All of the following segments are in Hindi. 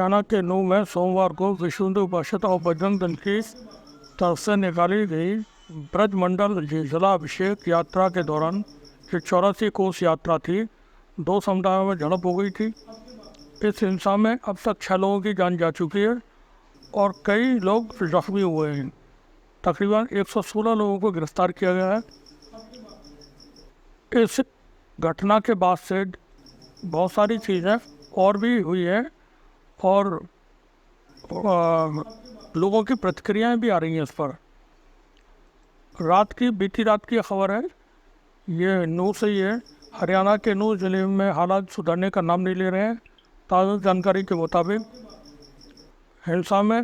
हरियाणा के नूह में सोमवार को विश्व हिंदू परिषद और बजरंग दल की तरफ से निकाली गई ब्रजमंडल जलाभिषेक यात्रा के दौरान जो 84 कोस यात्रा थी, 2 समुदायों में झड़प हो गई थी। इस हिंसा में अब तक 6 लोगों की जान जा चुकी है और कई लोग जख्मी हुए हैं। तकरीबन 116 लोगों को गिरफ्तार किया गया है। इस घटना के बाद से बहुत सारी चीज़ें और भी हुई है और लोगों की प्रतिक्रियाएं भी आ रही हैं इस पर। बीती रात की खबर है, ये नूह से ही है। हरियाणा के नूह जिले में हालात सुधरने का नाम नहीं ले रहे हैं। ताज़ा जानकारी के मुताबिक हिंसा में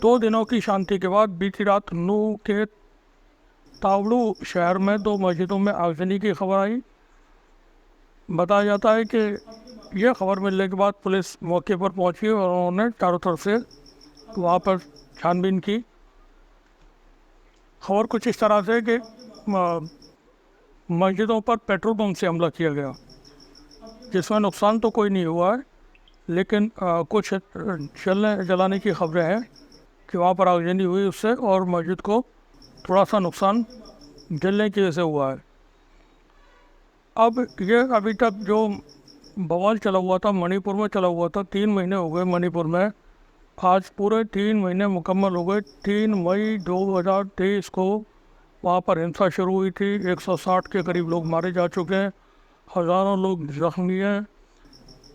2 दिनों की शांति के बाद बीती रात नूह के तावड़ू शहर में 2 मस्जिदों में आगजनी की खबर आई। बताया जाता है कि यह खबर मिलने के बाद पुलिस मौके पर पहुंची और उन्होंने चारों तरफ से वहाँ पर छानबीन की। खबर कुछ इस तरह से कि मस्जिदों पर पेट्रोल पंप से हमला किया गया, जिसमें नुकसान तो कोई नहीं हुआ है, लेकिन कुछ जलाने की खबरें हैं कि वहाँ पर आगजनी हुई उससे और मस्जिद को थोड़ा सा नुकसान जलने की वजह से हुआ है। अब ये अभी तक जो बवाल चला हुआ था, मणिपुर में चला हुआ था, 3 महीने हो गए मणिपुर में। आज पूरे 3 महीने मुकम्मल हो गए। 3 मई 2023 को वहाँ पर हिंसा शुरू हुई थी। 160 के करीब लोग मारे जा चुके हैं, हज़ारों लोग जख्मी हैं,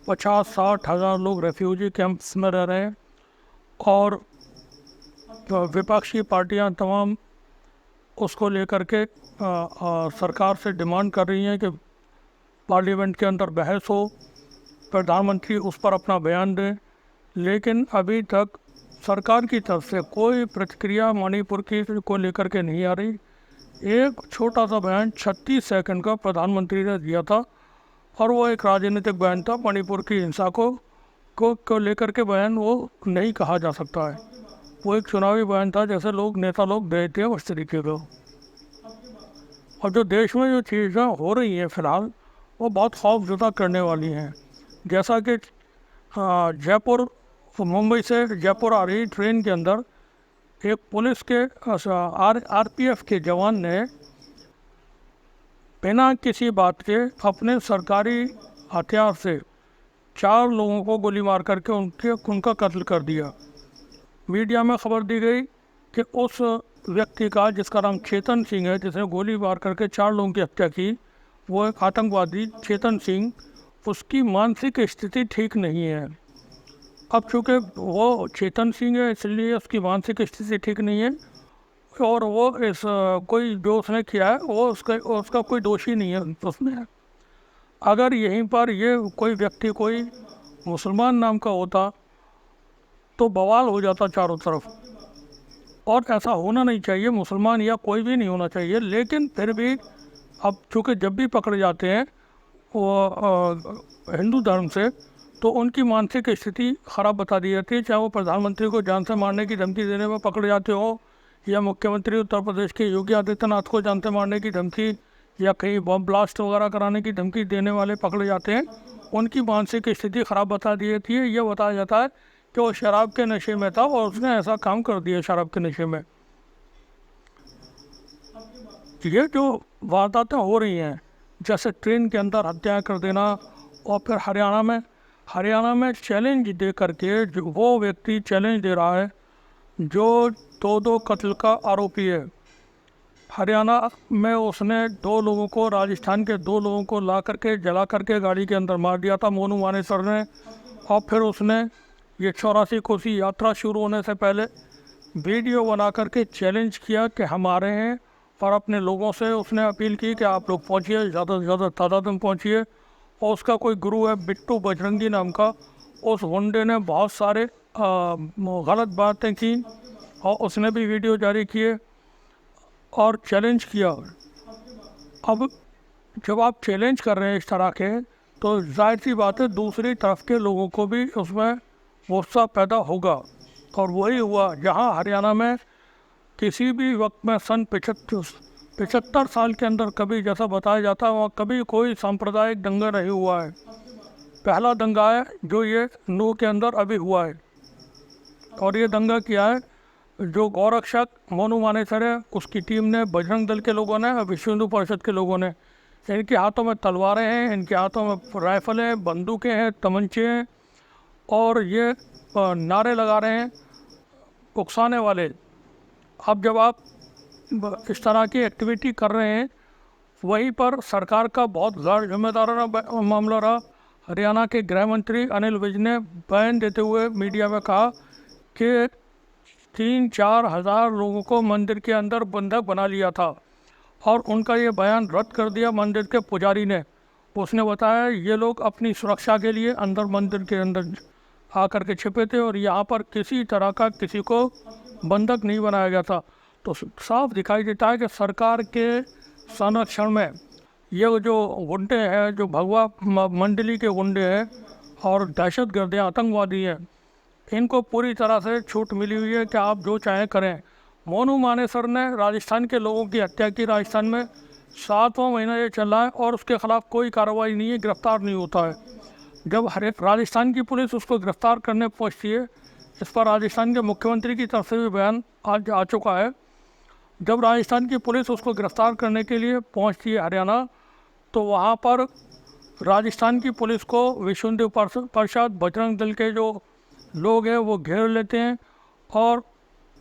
50-60 हज़ार लोग रेफ्यूजी कैंप्स में रह रहे हैं और विपक्षी पार्टियां तमाम उसको लेकर के सरकार से डिमांड कर रही हैं कि पार्लियामेंट के अंदर बहस हो, प्रधानमंत्री उस पर अपना बयान दें, लेकिन अभी तक सरकार की तरफ से कोई प्रतिक्रिया मणिपुर की को लेकर के नहीं आ रही। एक छोटा सा बयान 36 सेकंड का प्रधानमंत्री ने दिया था और वो एक राजनीतिक बयान था। मणिपुर की हिंसा को लेकर के बयान वो नहीं कहा जा सकता है। वो एक चुनावी बयान था, जैसे नेता लोग देते हैं उस तरीके का। और जो देश में जो चीज़ें हो रही हैं फ़िलहाल, वो बहुत खौफजदा करने वाली हैं। जैसा कि मुंबई से जयपुर आ रही ट्रेन के अंदर एक पुलिस के आरपीएफ के जवान ने बिना किसी बात के अपने सरकारी हथियार से 4 लोगों को गोली मार करके उनका कत्ल कर दिया। मीडिया में खबर दी गई कि उस व्यक्ति का, जिसका नाम चेतन सिंह है, जिसने गोली मार करके 4 लोगों की हत्या की, वो एक आतंकवादी चेतन सिंह, उसकी मानसिक स्थिति ठीक नहीं है। अब चूँकि वो चेतन सिंह है इसलिए उसकी मानसिक स्थिति ठीक नहीं है और वो कोई जो उसने किया है वो उसका कोई दोषी नहीं है उसमें। अगर यहीं पर ये कोई व्यक्ति कोई मुसलमान नाम का होता तो बवाल हो जाता चारों तरफ, और ऐसा होना नहीं चाहिए। मुसलमान या कोई भी नहीं होना चाहिए, लेकिन फिर भी अब चूँकि जब भी पकड़े जाते हैं वो हिंदू धर्म से, तो उनकी मानसिक स्थिति ख़राब बता दी जाती है। चाहे वो प्रधानमंत्री को जान से मारने की धमकी देने में पकड़े जाते हो, या मुख्यमंत्री उत्तर प्रदेश के योगी आदित्यनाथ को जान से मारने की धमकी या कहीं बम ब्लास्ट वगैरह कराने की धमकी देने वाले पकड़े जाते हैं, उनकी मानसिक स्थिति ख़राब बता दी जाती है। ये बताया जाता है कि वो शराब के नशे में था और उसने ऐसा काम कर दिया शराब के नशे में। ये जो वारदातें हो रही हैं, जैसे ट्रेन के अंदर हत्या कर देना, और फिर हरियाणा में चैलेंज दे करके वो व्यक्ति चैलेंज दे रहा है जो 2 कत्ल का आरोपी है। हरियाणा में उसने 2 लोगों को, राजस्थान के 2 लोगों को ला करके जला करके गाड़ी के अंदर मार दिया था मोनू मानेसर ने। और फिर उसने ये 84 कोसी यात्रा शुरू होने से पहले वीडियो बना करके चैलेंज किया कि हम आ रहे हैं, और अपने लोगों से उसने अपील की कि आप लोग पहुँचिए, ज़्यादा से ज़्यादा तादाद में पहुँचिए। और उसका कोई गुरु है बिट्टू बजरंगी नाम का, उस गुंडे ने बहुत सारे गलत बातें की और उसने भी वीडियो जारी किए और चैलेंज किया। अब जब आप चैलेंज कर रहे हैं इस तरह के, तो जाहिर सी बात है दूसरी तरफ के लोगों को भी उसमें गुस्सा पैदा होगा। और वही हुआ जहां हरियाणा में किसी भी वक्त में सन 75 साल के अंदर कभी, जैसा बताया जाता है, वहाँ कभी कोई सांप्रदायिक दंगा नहीं हुआ है। पहला दंगा है जो ये नूह के अंदर अभी हुआ है। और ये दंगा किया है, जो गौरक्षक मोनू मानेसर है उसकी टीम ने, बजरंग दल के लोगों ने और विश्व हिंदू परिषद के लोगों ने। इनके हाथों में तलवारें हैं, इनके हाथों में राइफलें, बंदूकें हैं, तमंचे हैं, और ये नारे लगा रहे हैं उकसाने वाले। अब जब आप इस तरह की एक्टिविटी कर रहे हैं, वहीं पर सरकार का बहुत गैर जिम्मेदाराना मामला रहा। हरियाणा के गृह मंत्री अनिल विज ने बयान देते हुए मीडिया में कहा कि 3-4 हज़ार लोगों को मंदिर के अंदर बंधक बना लिया था, और उनका ये बयान रद्द कर दिया मंदिर के पुजारी ने। उसने बताया ये लोग अपनी सुरक्षा के लिए अंदर मंदिर के अंदर आकर के छिपे थे, और यहाँ पर किसी तरह का किसी को बंधक नहीं बनाया गया था। तो साफ दिखाई देता है कि सरकार के संरक्षण में ये जो गुंडे हैं, जो भगवा मंडली के गुंडे हैं और दहशतगर्द हैं, आतंकवादी हैं, इनको पूरी तरह से छूट मिली हुई है कि आप जो चाहें करें। मोनू मानेसर ने राजस्थान के लोगों की हत्या की। राजस्थान में 7वां महीना ये चल रहा है और उसके खिलाफ कोई कार्रवाई नहीं है, गिरफ्तार नहीं होता है। जब राजस्थान की पुलिस उसको गिरफ्तार करने पहुंचती है, इस पर राजस्थान के मुख्यमंत्री की तरफ से भी बयान आज आ चुका है। जब राजस्थान की पुलिस उसको गिरफ्तार करने के लिए पहुंचती है हरियाणा, तो वहाँ पर राजस्थान की पुलिस को विश्व हिंदू परिषद, बजरंग दल के जो लोग हैं वो घेर लेते हैं और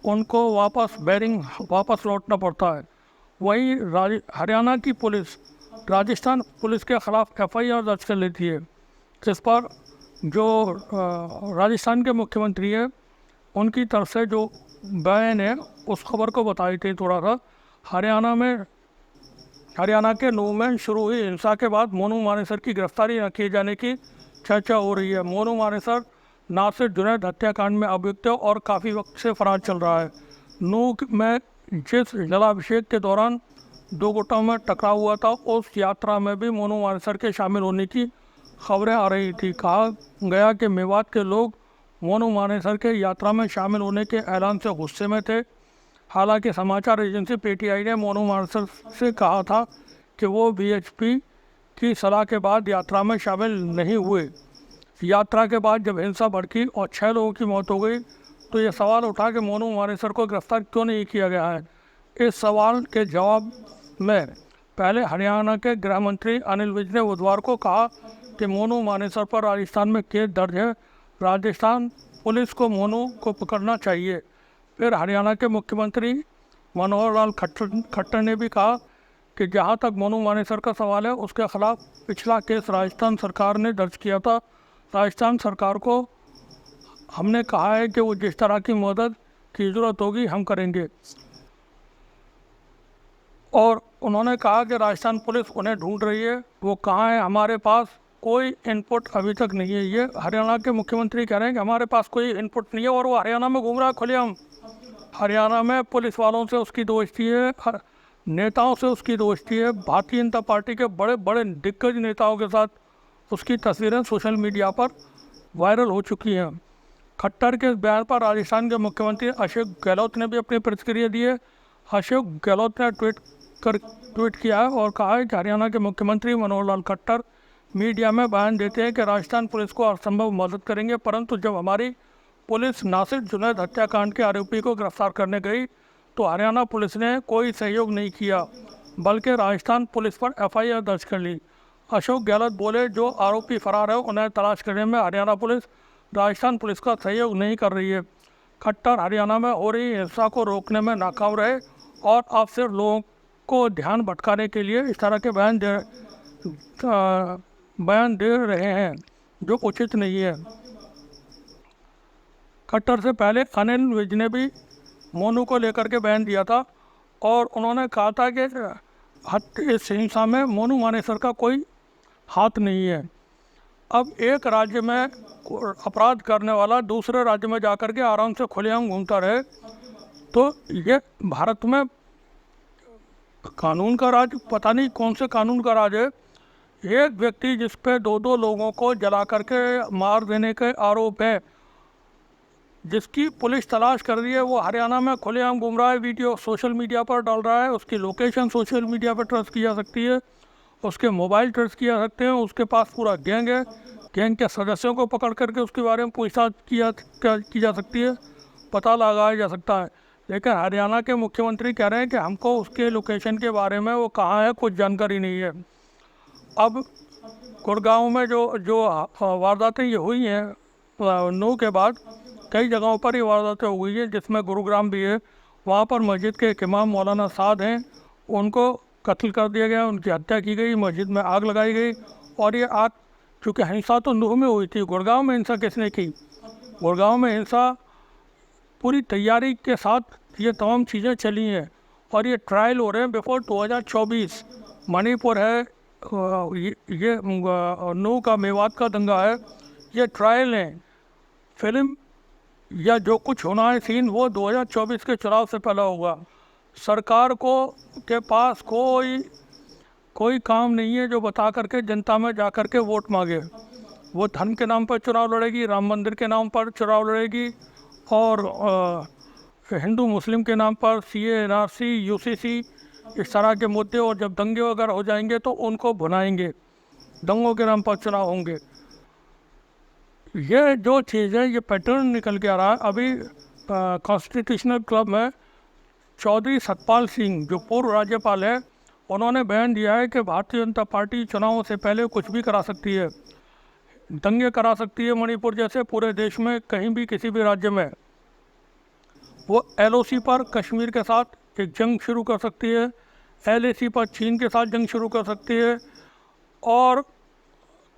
उनको वापस लौटना पड़ता है। वहीं हरियाणा की पुलिस राजस्थान पुलिस के ख़िलाफ़ FIR दर्ज कर लेती है, जिस पर जो राजस्थान के मुख्यमंत्री है उनकी तरफ से जो बयान है उस खबर को बताई थी थोड़ा सा। हरियाणा के नूह में शुरू हुई हिंसा के बाद मोनू मानेसर की गिरफ्तारी न किए जाने की चर्चा हो रही है। मोनू मानेसर नासिर जुनैद हत्याकांड में अभियुक्त है और काफ़ी वक्त से फरार चल रहा है। नूह में जिस जलाभिषेक के दौरान 2 गुटों में टकराव हुआ था, उस यात्रा में भी मोनू मानेसर के शामिल होने की खबरें आ रही थी। कहा गया कि मेवात के लोग मोनू मानेसर के यात्रा में शामिल होने के ऐलान से गुस्से में थे। हालांकि समाचार एजेंसी PTI ने मोनू मानेसर से कहा था कि वो BHP की सलाह के बाद यात्रा में शामिल नहीं हुए। यात्रा के बाद जब हिंसा भड़की और 6 लोगों की मौत हो गई, तो ये सवाल उठा कि मोनू मानेसर को गिरफ्तार क्यों नहीं किया गया है। इस सवाल के जवाब में पहले हरियाणा के गृह मंत्री अनिल विज ने बुधवार को कहा कि मोनू मानेसर पर राजस्थान में केस दर्ज है, राजस्थान पुलिस को मोनू को पकड़ना चाहिए। फिर हरियाणा के मुख्यमंत्री मनोहर लाल खट्टर ने भी कहा कि जहां तक मोनू मानेसर का सवाल है, उसके खिलाफ पिछला केस राजस्थान सरकार ने दर्ज किया था। राजस्थान सरकार को हमने कहा है कि वो जिस तरह की मदद की ज़रूरत होगी हम करेंगे, और उन्होंने कहा कि राजस्थान पुलिस उन्हें ढूंढ रही है, वो कहाँ है, हमारे पास कोई इनपुट अभी तक नहीं है। ये हरियाणा के मुख्यमंत्री कह रहे हैं कि हमारे पास कोई इनपुट नहीं है, और वो हरियाणा में घूम रहा है खुलेआम। हरियाणा में पुलिस वालों से उसकी दोस्ती है, नेताओं से उसकी दोस्ती है। भारतीय जनता पार्टी के बड़े बड़े दिग्गज नेताओं के साथ उसकी तस्वीरें सोशल मीडिया पर वायरल हो चुकी हैं। खट्टर के बयान पर राजस्थान के मुख्यमंत्री अशोक गहलोत ने भी अपनी प्रतिक्रिया दी है। अशोक गहलोत ने ट्वीट किया है और कहा है कि हरियाणा के मुख्यमंत्री मनोहर लाल खट्टर मीडिया में बयान देते हैं कि राजस्थान पुलिस को असंभव मदद करेंगे, परंतु जब हमारी पुलिस नासिर जुनैद हत्याकांड के आरोपी को गिरफ्तार करने गई तो हरियाणा पुलिस ने कोई सहयोग नहीं किया, बल्कि राजस्थान पुलिस पर FIR दर्ज कर ली। अशोक गहलोत बोले, जो आरोपी फरार है उन्हें तलाश करने में हरियाणा पुलिस राजस्थान पुलिस का सहयोग नहीं कर रही है। खट्टर हरियाणा में हो रही हिंसा को रोकने में नाकाम रहे और अब सिर्फ लोगों को ध्यान भटकाने के लिए इस तरह के बयान दे रहे हैं जो उचित नहीं है। खट्टर से पहले अनिल विज ने भी मोनू को लेकर के बयान दिया था और उन्होंने कहा था कि इस हिंसा में मोनू मानेसर का कोई हाथ नहीं है। अब एक राज्य में अपराध करने वाला दूसरे राज्य में जाकर के आराम से खुलेआम घूमता रहे, तो ये भारत में कानून का राज, पता नहीं कौन से कानून का राज है। एक व्यक्ति जिस पे 2 लोगों को जला करके मार देने के आरोप है, जिसकी पुलिस तलाश कर रही है, वो हरियाणा में खुलेआम घूम रहा है, वीडियो सोशल मीडिया पर डाल रहा है। उसकी लोकेशन सोशल मीडिया पर ट्रेस की जा सकती है, उसके मोबाइल ट्रेस किया सकते हैं, उसके पास पूरा गैंग है। गैंग के सदस्यों को पकड़ करके उसके बारे में पूछताछ की जा सकती है, पता लगाया जा सकता है। लेकिन हरियाणा के मुख्यमंत्री कह रहे हैं कि हमको उसके लोकेशन के बारे में, वो कहाँ है, कुछ जानकारी नहीं है। अब गुड़गांव में जो वारदातें ये हुई हैं 9 के बाद, कई जगहों पर ये वारदातें हुई हैं, जिसमें गुरुग्राम भी है। वहाँ पर मस्जिद के एक इमाम मौलाना साद हैं, उनको कत्ल कर दिया गया, उनकी हत्या की गई, मस्जिद में आग लगाई गई। और ये आग, चूँकि हिंसा तो नूह में हुई थी, गुड़गांव में हिंसा किसने की? गुड़गांव में हिंसा पूरी तैयारी के साथ ये तमाम चीज़ें चली हैं, और ये ट्रायल हो रहे हैं बिफोर 2024। मणिपुर है, ये नूह का मेवात का दंगा है, ये ट्रायल हैं। फिल्म या जो कुछ होना है सीन, वो 2024 के चुनाव से पहले होगा। सरकार के पास कोई काम नहीं है जो बता करके जनता में जा कर के वोट मांगे। वो धर्म के नाम पर चुनाव लड़ेगी, राम मंदिर के नाम पर चुनाव लड़ेगी, और हिंदू मुस्लिम के नाम पर CA, NRC, UCC, इस तरह के मुद्दे। और जब दंगे वगैरह हो जाएंगे तो उनको भुनाएंगे, दंगों के नाम पर चुनाव होंगे। ये जो चीज़ है, ये पैटर्न निकल के आ रहा है। अभी कॉन्स्टिट्यूशनल क्लब में चौधरी सतपाल सिंह, जो पूर्व राज्यपाल है, उन्होंने बयान दिया है कि भारतीय जनता पार्टी चुनावों से पहले कुछ भी करा सकती है, दंगे करा सकती है मणिपुर जैसे, पूरे देश में कहीं भी किसी भी राज्य में। वो LOC पर कश्मीर के साथ एक जंग शुरू कर सकती है, LAC पर चीन के साथ जंग शुरू कर सकती है, और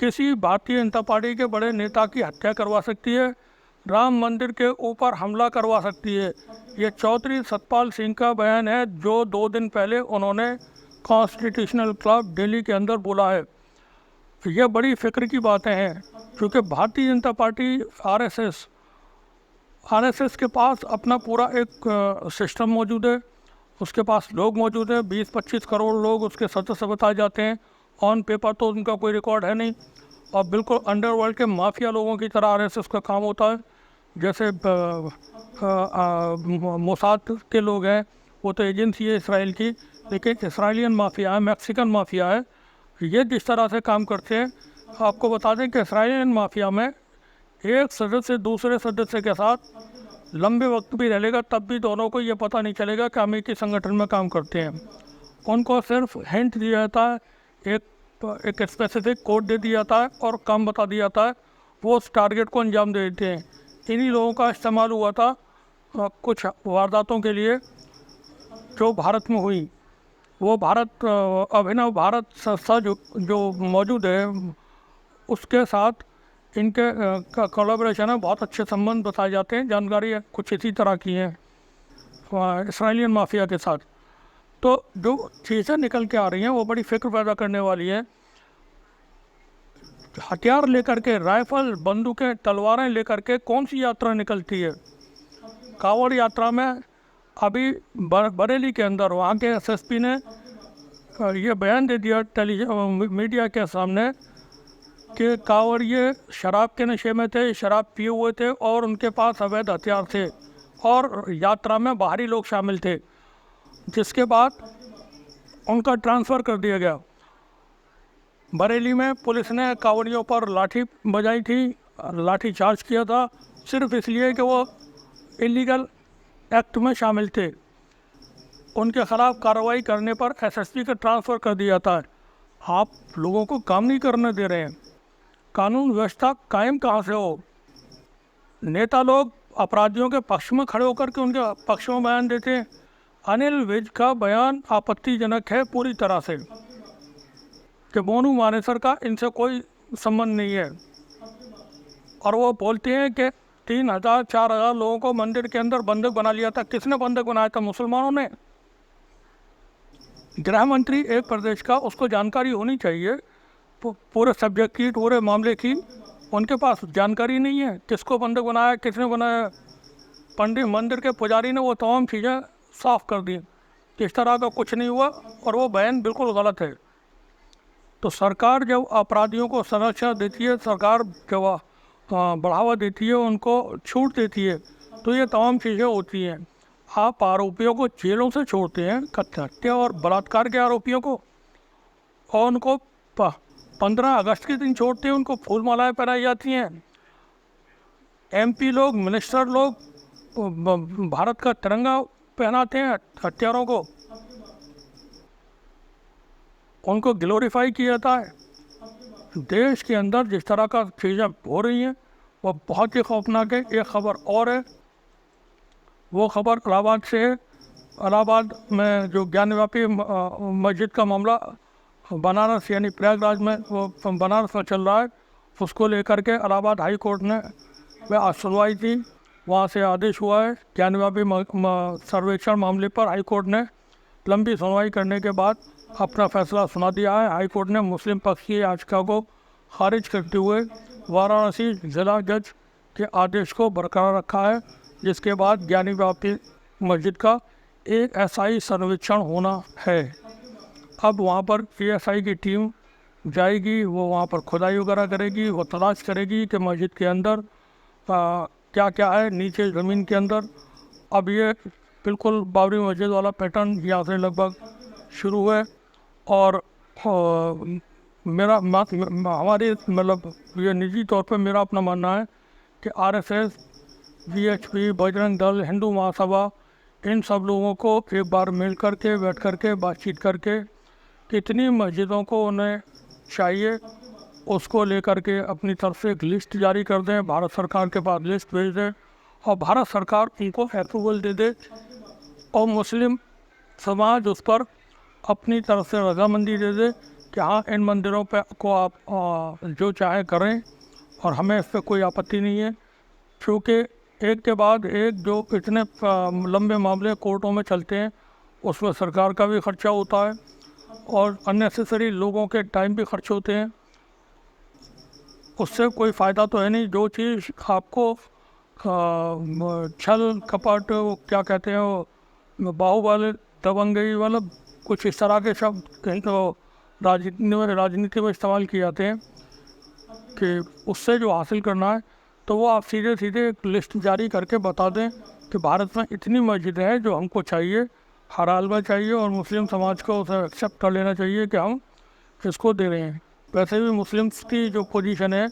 किसी भारतीय जनता पार्टी के बड़े नेता की हत्या करवा सकती है, राम मंदिर के ऊपर हमला करवा सकती है। ये चौधरी सतपाल सिंह का बयान है, जो 2 दिन पहले उन्होंने कॉन्स्टिट्यूशनल क्लब दिल्ली के अंदर बोला है। ये बड़ी फिक्र की बातें हैं, क्योंकि भारतीय जनता पार्टी RSS के पास अपना पूरा एक सिस्टम मौजूद है, उसके पास लोग मौजूद है, 20-25 करोड़ लोग उसके सदस्य बताए जाते हैं। ऑन पेपर तो उनका कोई रिकॉर्ड है नहीं, और बिल्कुल अंडरवर्ल्ड के माफिया लोगों की तरह RSS का काम होता है। जैसे मोसाद के लोग हैं, वो तो एजेंसी है इसराइल की, लेकिन इसराइलियन माफिया है, मैक्सिकन माफिया है, ये जिस तरह से काम करते हैं। आपको बता दें कि इसराइलियन माफिया में एक सदस्य दूसरे सदस्य के साथ लंबे वक्त भी रह लेगा, तब भी दोनों को ये पता नहीं चलेगा कि अमेरिकी संगठन में काम करते हैं। उनको सिर्फ हिंट दिया जाता है, एक स्पेसिफिक कोड दे दिया जाता है और काम बता दिया जाता है, वो उस टारगेट को अंजाम दे देते हैं। इन्हीं लोगों का इस्तेमाल हुआ था कुछ वारदातों के लिए जो भारत में हुई। वो अभिनव भारत संस्था जो मौजूद है, उसके साथ इनके का कोलैबोरेशन है, बहुत अच्छे संबंध बताए जाते हैं। जानकारी कुछ इसी तरह की है इसराइलियन माफिया के साथ। तो जो चीज़ें निकल के आ रही हैं वो बड़ी फिक्र पैदा करने वाली है। हथियार लेकर के, राइफल, बंदूकें, तलवारें लेकर के कौन सी यात्रा निकलती है? कांवड़ यात्रा में अभी बरेली के अंदर वहाँ के SSP ने ये बयान दे दिया मीडिया के सामने कि कांवड़िए शराब के नशे में थे, शराब पिए हुए थे, और उनके पास अवैध हथियार थे, और यात्रा में बाहरी लोग शामिल थे, जिसके बाद उनका ट्रांसफ़र कर दिया गया। बरेली में पुलिस ने कांवड़ियों पर लाठी बजाई थी, लाठी चार्ज किया था, सिर्फ इसलिए कि वो इलीगल एक्ट में शामिल थे। उनके खिलाफ कार्रवाई करने पर SSP का ट्रांसफ़र कर दिया जाता है। आप लोगों को काम नहीं करने दे रहे हैं, कानून व्यवस्था कायम कहाँ से हो? नेता लोग अपराधियों के पक्ष में खड़े होकर के उनके पक्ष में बयान देते हैं। अनिल विज का बयान आपत्तिजनक है पूरी तरह से, कि मोनू मानेसर का इनसे कोई संबंध नहीं है, और वो बोलते हैं कि 3,000-4,000 लोगों को मंदिर के अंदर बंधक बना लिया था। किसने बंधक बनाया था? मुसलमानों ने। गृह मंत्री एक प्रदेश का, उसको जानकारी होनी चाहिए पूरे सब्जेक्ट की, पूरे मामले की। उनके पास जानकारी नहीं है किसको बंधक बनाया, किसने बनाया। पंडित मंदिर के पुजारी ने वो तमाम चीज़ें साफ कर दी, इस तरह का कुछ नहीं हुआ, और वो बयान बिल्कुल गलत है। तो सरकार जब अपराधियों को संरक्षण देती है, सरकार जब बढ़ावा देती है, उनको छूट देती है, तो ये तमाम चीज़ें होती हैं। आप आरोपियों को जेलों से छोड़ते हैं, हत्या और बलात्कार के आरोपियों को, और उनको 15 अगस्त के दिन छोड़ते हैं, उनको फूल मालाएं पहनाई जाती हैं। MP लोग, मिनिस्टर लोग भारत का तिरंगा पहनाते हैं हत्यारों को, उनको ग्लोरीफाई किया जाता है। देश के अंदर जिस तरह का चीज़ें हो रही हैं वो बहुत ही खौफनाक है। एक खबर और है, वो खबर इलाहाबाद से है। इलाहाबाद में जो ज्ञानव्यापी मस्जिद का मामला बनारस यानी प्रयागराज में वो बनारस में चल रहा है, उसको लेकर के इलाहाबाद हाई कोर्ट ने में आज सुनवाई थी। वहाँ से आदेश हुआ है ज्ञानव्यापी सर्वेक्षण मामले पर। हाई कोर्ट ने लंबी सुनवाई करने के बाद अपना फैसला सुना दिया है। हाई कोर्ट ने मुस्लिम पक्ष की याचिका को खारिज करते हुए वाराणसी जिला जज के आदेश को बरकरार रखा है, जिसके बाद ज्ञानव्यापी मस्जिद का एक SI सर्वेक्षण होना है। अब वहाँ पर PSI की टीम जाएगी, वो वहाँ पर खुदाई वगैरह करेगी, वो तलाश करेगी कि मस्जिद के अंदर क्या क्या है नीचे ज़मीन के अंदर। अब ये बिल्कुल बाबरी मस्जिद वाला पैटर्न यहाँ से लगभग शुरू है। और मेरा हमारी मतलब ये निजी तौर पे मेरा अपना मानना है कि RSS, VHP, बजरंग दल, हिंदू महासभा, इन सब लोगों को एक बार मिल करके बैठ करके बातचीत करके कितनी मस्जिदों को उन्हें चाहिए उसको लेकर के अपनी तरफ से एक लिस्ट जारी कर दें, भारत सरकार के पास लिस्ट भेज दें और भारत सरकार उनको अप्रूवल दे दे और मुस्लिम समाज उस पर अपनी तरफ से रजामंदी दे दे कि हाँ इन मंदिरों पे को आप जो चाहे करें और हमें इस पर कोई आपत्ति नहीं है। क्योंकि एक के बाद एक जो इतने लंबे मामले कोर्टों में चलते हैं उसमें सरकार का भी खर्चा होता है और अननेसेसरी लोगों के टाइम भी खर्च होते हैं, उससे कोई फ़ायदा तो है नहीं। जो चीज़ आपको छल कपट क्या कहते हैं वो बाहुबल दबंगई वाला कुछ इस तरह के शब्द कहीं तो राजनीति में इस्तेमाल किए जाते हैं कि उससे जो हासिल करना है तो वो आप सीधे सीधे एक लिस्ट जारी करके बता दें कि भारत में इतनी मस्जिदें हैं जो हमको चाहिए, हर हाल में चाहिए और मुस्लिम समाज को उसे एक्सेप्ट कर लेना चाहिए कि हम इसको दे रहे हैं। वैसे भी मुस्लिम्स की जो पोजीशन है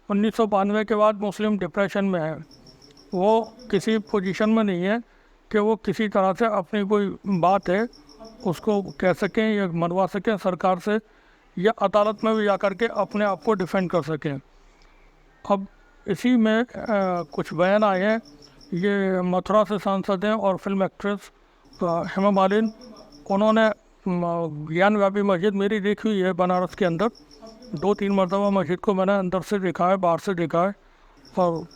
1992 के बाद मुस्लिम डिप्रेशन में है, वो किसी पोजीशन में नहीं है कि वो किसी तरह से अपनी कोई बात है उसको कह सकें या मनवा सकें सरकार से या अदालत में भी जा कर के अपने आप को डिफेंड कर सकें। अब इसी में कुछ बयान आए हैं। ये मथुरा से सांसद हैं और फिल्म एक्ट्रेस हेमा मालिनी, उन्होंने ज्ञानव्यापी मस्जिद मेरी देखी हुई है बनारस के अंदर, 2-3 मरतबा मस्जिद को मैंने अंदर से देखा है, बाहर से देखा है। और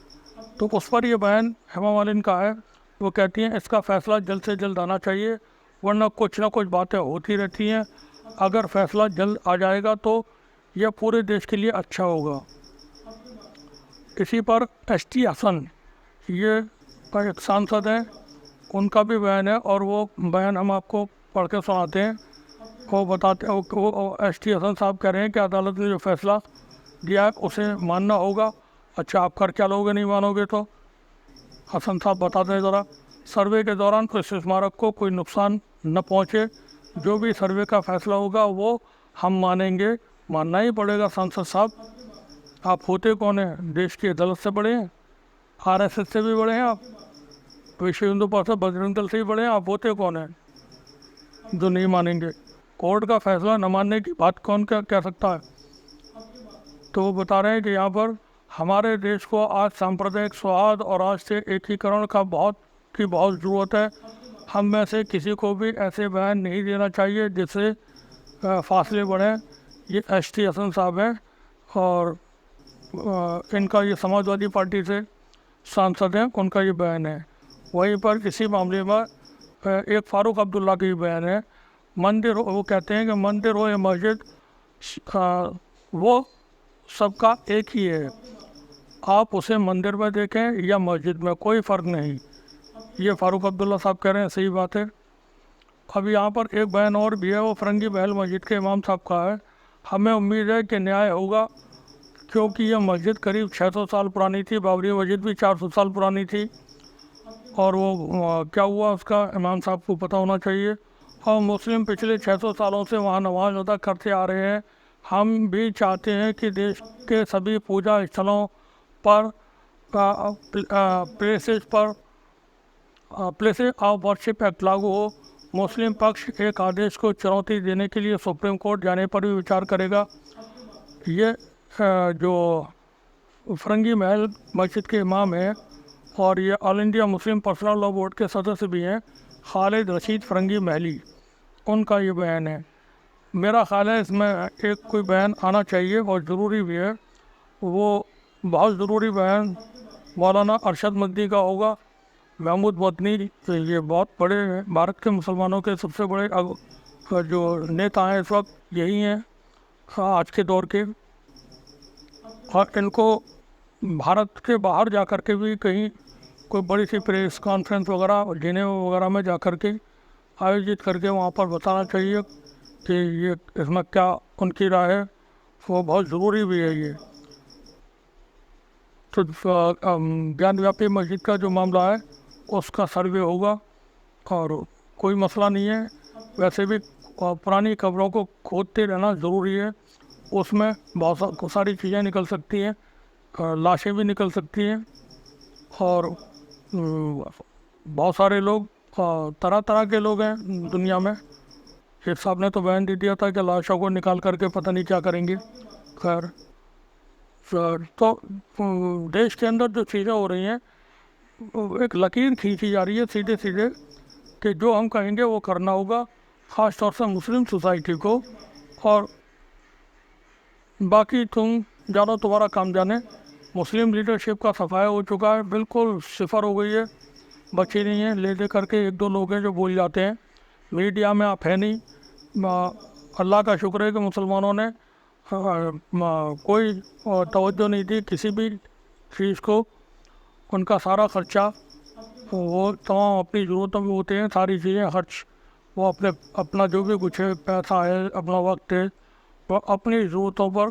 तो उस पर ये बयान हेमा मालिनी का है, वो कहती हैं इसका फ़ैसला जल्द से जल्द आना चाहिए वरना कुछ ना कुछ बातें होती रहती हैं। अगर फ़ैसला जल्द आ जाएगा तो यह पूरे देश के लिए अच्छा होगा। इसी पर ST हसन ये एक सांसद हैं, उनका भी बयान है और वो बयान हम आपको पढ़ के सुनाते हैं। वो बताते वो ST हसन साहब कह रहे हैं कि अदालत ने जो फैसला दिया है उसे मानना होगा। अच्छा, आप कर क्या लोगे नहीं मानोगे तो? हसन साहब बताते हैं ज़रा। सर्वे के दौरान इस स्मारक को कोई नुकसान न पहुँचे, जो भी सर्वे का फैसला होगा वो हम मानेंगे। मानना ही पड़ेगा सांसद साहब, आप होते कौन हैं? देश की अदालत से बड़े हैं, RSS से भी बड़े हैं, आप विश्व हिंदू परिषद बजरंग दल से ही बड़े हैं, आप होते कौन हैं जो नहीं मानेंगे? कोर्ट का फैसला न मानने की बात कौन क्या कह सकता है? तो वो बता रहे हैं कि यहाँ पर हमारे देश को आज सांप्रदायिक सौहार्द और राष्ट्रीय एकीकरण का बहुत ज़रूरत है। हम में से किसी को भी ऐसे बयान नहीं देना चाहिए जिससे फासले बढ़ें। ये ST हसन साहब हैं और इनका ये समाजवादी पार्टी से सांसद हैं, उनका ये बयान है। वहीं पर इसी मामले में एक फारूक अब्दुल्ला की बयान है। मंदिर, वो कहते हैं कि मंदिर हो या मस्जिद वो सबका एक ही है, आप उसे मंदिर में देखें या मस्जिद में, कोई फ़र्क नहीं। ये फारूक अब्दुल्ला साहब कह रहे हैं, सही बात है। अब यहाँ पर एक बयान और भी है, वो फरंगी महल मस्जिद के इमाम साहब का है। हमें उम्मीद है कि न्याय होगा क्योंकि यह मस्जिद करीब 600 साल पुरानी थी, बाबरी मस्जिद भी 400 साल पुरानी थी। और वो क्या हुआ उसका इमाम साहब को पता होना चाहिए। और मुस्लिम पिछले 600 सालों से वहाँ नमाज अदा करते आ रहे हैं, हम भी चाहते हैं कि देश के सभी पूजा स्थलों पर प्लेसेस ऑफ वर्शिप एक्ट लागू हो। मुस्लिम पक्ष एक आदेश को चुनौती देने के लिए सुप्रीम कोर्ट जाने पर भी विचार करेगा। ये जो फरंगी महल मस्जिद के इमाम हैं और ये all India Muslim personal law board के सदस्य भी हैं, खालिद रशीद फरंगी महली, उनका ये बयान है। मेरा ख़्याल है इसमें एक कोई बयान आना चाहिए और ज़रूरी भी है। वो बहुत ज़रूरी बयान मौलाना अरशद मदनी का होगा। महमूद मदनी ये बहुत बड़े भारत के मुसलमानों के सबसे बड़े जो नेता हैं इस वक्त यही हैं आज के दौर के, और इनको भारत के बाहर जा कर के भी कहीं कोई बड़ी सी प्रेस कॉन्फ्रेंस वगैरह जिनेवा वगैरह में जा कर के आयोजित करके वहाँ पर बताना चाहिए कि ये इसमें क्या उनकी राय है। वो बहुत ज़रूरी भी है ये। तो ज्ञानव्यापी मस्जिद का जो मामला है उसका सर्वे होगा और कोई मसला नहीं है। वैसे भी पुरानी खबरों को खोदते रहना ज़रूरी है, उसमें बहुत सारी चीज़ें निकल सकती हैं, लाशें भी निकल सकती हैं और बहुत सारे लोग तरह तरह के लोग हैं दुनिया में। शेख साहब ने तो बयान दे दिया था कि लाशों को निकाल करके पता नहीं क्या करेंगे। खैर, तो देश के अंदर जो चीज़ें हो रही हैं एक लकीर खींची जा रही है सीधे सीधे कि जो हम कहेंगे वो करना होगा, ख़ास तौर से मुस्लिम सोसाइटी को। और बाकी तुम जानो, तुम्हारा काम जाने। मुस्लिम लीडरशिप का सफाया हो चुका है, बिल्कुल सिफर हो गई है, बची नहीं है। ले करके एक दो लोग हैं जो बोल जाते हैं, मीडिया में आप है नहीं। अल्लाह का शुक्र है कि मुसलमानों ने कोई तवज्जो नहीं दी किसी भी चीज़ को। उनका सारा ख़र्चा वो तमाम अपनी ज़रूरतों में होते हैं, सारी चीज़ें खर्च वो अपना जो भी कुछ है, पैसा है, अपना वक्त है, वो अपनी ज़रूरतों पर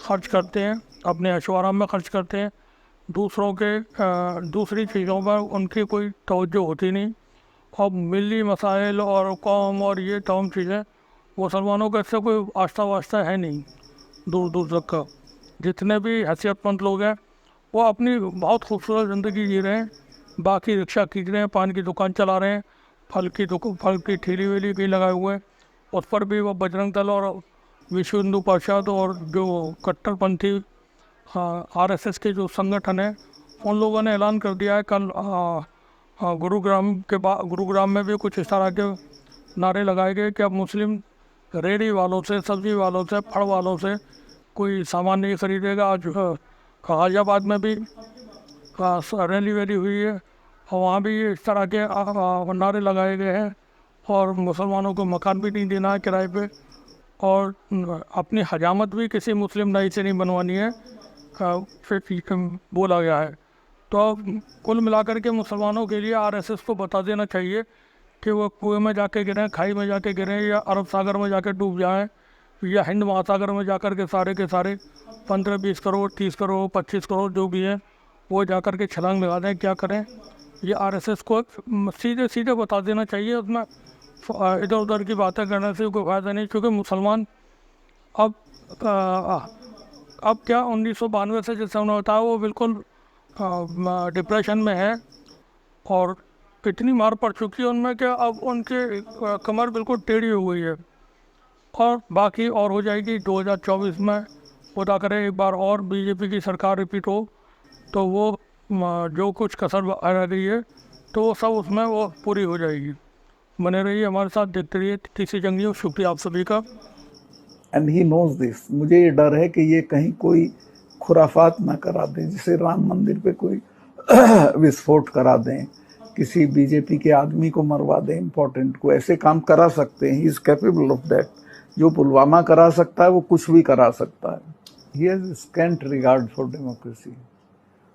खर्च करते हैं, अपने ऐशो-आराम में खर्च करते हैं। दूसरों के दूसरी चीज़ों पर उनकी कोई तवज्जो होती नहीं। अब मिली मसाइल और कौम और ये तमाम चीज़ें मुसलमानों का इससे कोई आस्था वास्ता है नहीं दूर दूर तक का। जितने भी हैसियतमंद लोग हैं वो अपनी बहुत खूबसूरत ज़िंदगी जी रहे हैं, बाकी रिक्शा खींच रहे हैं, पान की दुकान चला रहे हैं, फल की ठेली वेली भी लगाए हुए हैं। उस पर भी वो बजरंग दल और विश्व हिंदू परिषद और जो कट्टरपंथी RSS के जो संगठन है उन लोगों ने ऐलान कर दिया है कल गुरुग्राम में भी कुछ इस तरह के नारे लगाए गए कि अब मुस्लिम रेडी वालों से, सब्जी वालों से, फल वालों से कोई सामान नहीं खरीदेगा। आज गाज़ियाबाद में भी रैली वैली हुई है और वहाँ भी इस तरह के नारे लगाए गए हैं। और मुसलमानों को मकान भी नहीं देना है किराए पे, और अपनी हजामत भी किसी मुस्लिम नाई से नहीं बनवानी है, फिर बोला गया है। तो कुल मिलाकर के मुसलमानों के लिए RSS को बता देना चाहिए कि वो कुएं में जाके गिरें, खाई में जाके गिरें, या अरब सागर में जाके डूब जाएं, या हिंद महासागर में जाकर के सारे 15-20 करोड़, 30 करोड़, 25 करोड़ जो भी हैं वो जाकर के छलांग लगा दें। क्या करें, ये RSS को सीधे सीधे बता देना चाहिए। उसमें इधर उधर की बातें करने से कोई फ़ायदा नहीं, क्योंकि मुसलमान अब क्या 1992 से जैसे उन्होंने बताया वो बिल्कुल डिप्रेशन में है और इतनी मार पड़ चुकी है उनमें कि अब उनके कमर बिल्कुल टेढ़ी हो गई है। और बाकी और हो जाएगी 2024 में, खुदा करे एक बार और BJP की सरकार रिपीट हो तो वो जो कुछ कसर रह गई है तो वो सब उसमें वो पूरी हो जाएगी। बने रहिए हमारे साथ, देखते रहिए तीसरी जंगी। शुक्रिया आप सभी का। And he knows this. मुझे ये डर है कि ये कहीं कोई खुराफात ना करा दें, जैसे राम मंदिर पे कोई विस्फोट करा दें, किसी बीजेपी के आदमी को मरवा दें, इम्पोर्टेंट को। ऐसे काम करा सकते हैं, he is capable of that. जो पुलवामा करा सकता है वो कुछ भी करा सकता है। He has scent regard for democracy.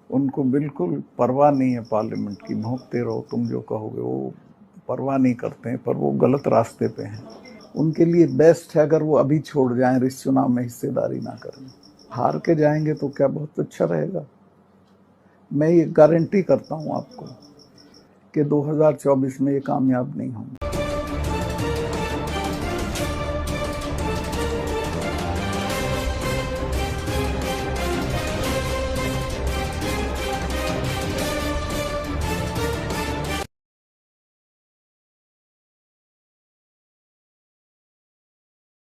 उनको बिल्कुल परवाह नहीं है पार्लियामेंट की। भौंकते रहो, तुम जो कहोगे, वो परवाह नहीं करते हैं, पर वो गलत रास्ते पे हैं। उनके लिए बेस्ट है अगर वो अभी छोड़ जाएं, इस चुनाव में हिस्सेदारी ना करें। हार के जाएंगे तो क्या बहुत अच्छा रहेगा। मैं ये गारंटी करता हूँ आपको कि 2024 में ये कामयाब नहीं होंगे।